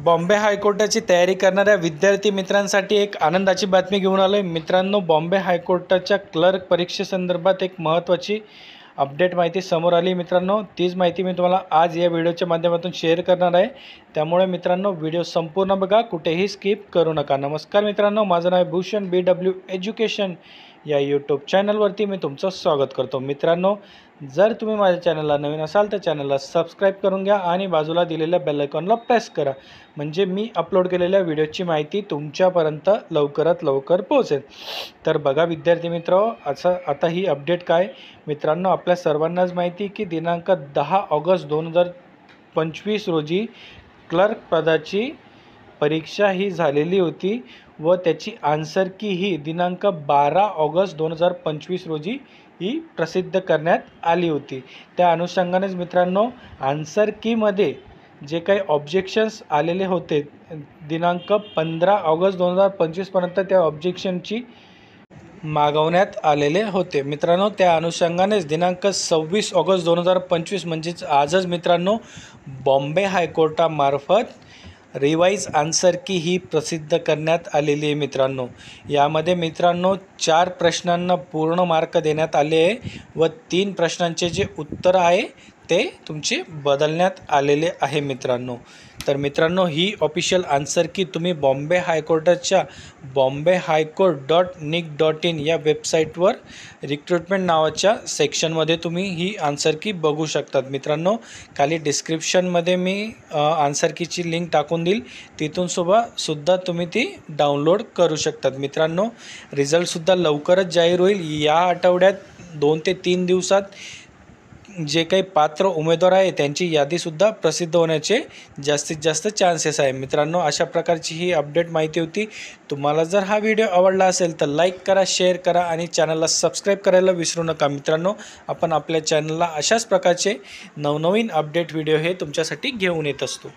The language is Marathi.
बॉम्बे हायकोर्टाची तयारी करणाऱ्या विद्यार्थी मित्रांसाठी एक आनंदाची बातमी घेऊन आलो आहे. मित्रांनो, बॉम्बे हायकोर्टाच्या क्लर्क परीक्षेसंदर्भात एक महत्त्वाची अपडेट माहिती समोर आली. मित्रांनो, तीच माहिती मी तुम्हाला आज या व्हिडिओच्या माध्यमातून शेअर करणार आहे. त्यामुळे मित्रांनो, व्हिडिओ संपूर्ण बघा, कुठेही स्किप करू नका. नमस्कार मित्रांनो, माझं नाव भूषण BW एज्युकेशन या यूट्यूब चॅनलवरती मी तुमचं स्वागत करतो. मित्रांनो, जर तुम्ही माझ्या चॅनलला नवीन असाल तर चॅनलला सबस्क्राईब करून घ्या आणि बाजूला दिलेल्या बेल आयकॉनला प्रेस करा, म्हणजे मी अपलोड केलेल्या व्हिडिओची माहिती तुमच्यापर्यंत लवकरात लवकर पोहोचेल. तर बघा विद्यार्थी मित्र, आता ही अपडेट काय मित्रांनो, आपल्या सर्वांनाच माहिती की दिनांक 10 ऑगस्ट 2025 रोजी क्लर्क पदाची परीक्षा ही झालेली होती व त्याची आन्सर की ही दिनांक 12 ऑगस्ट 2025 रोजी ही प्रसिद्ध करण्यात आली होती. त्या अनुषंगानेच मित्रांनो, आन्सर कीमध्ये जे काही ऑब्जेक्शन्स आलेले होते दिनांक 15 ऑगस्ट 2025 पर्यंत त्या ऑब्जेक्शनची मागवण्यात आलेले होते. मित्रांनो, त्या अनुषंगानेच दिनांक 26 ऑगस्ट 2025 म्हणजेच आजच मित्रांनो, बॉम्बे हायकोर्टामार्फत रिवाइज आन्सर की ही प्रसिद्ध करण्यात आलेली आहे. मित्रांनो, यामध्ये मित्रांनो 4 प्रश्नांना पूर्ण मार्क देण्यात आले आहे व 3 प्रश्नांचे जे उत्तर आहे ते तुमचे बदलण्यात आलेले आहे. मित्रांनो, तर मित्रांनो, ही ऑफिशियल आन्सर की तुम्ही बॉम्बे हायकोर्टाच्या bombayhighcourt.nic.in या वेबसाईटवर रिक्रुटमेंट नावाच्या सेक्शनमध्ये तुम्ही ही आन्सर की बघू शकतात. मित्रांनो, खाली डिस्क्रिप्शनमध्ये मी आन्सर कीची लिंक टाकून देईल, तिथून सुद्धा तुम्ही ती डाउनलोड करू शकतात. मित्रांनो, रिझल्टसुद्धा लवकरच जाहीर होईल. या आठवड्यात 2 ते 3 दिवसात जे काही पात्र उमेदवार आहे त्यांची यादीसुद्धा प्रसिद्ध होण्याचे जास्तीत जास्त चान्सेस आहे. मित्रांनो, अशा प्रकारची ही अपडेट माहिती होती. तुम्हाला जर हा व्हिडिओ आवडला असेल तर लाईक करा, शेअर करा आणि चॅनलला सबस्क्राईब करायला विसरू नका. मित्रांनो, आपण आपल्या चॅनलला अशाच प्रकारचे नवनवीन अपडेट व्हिडिओ हे तुमच्यासाठी घेऊन येत असतो.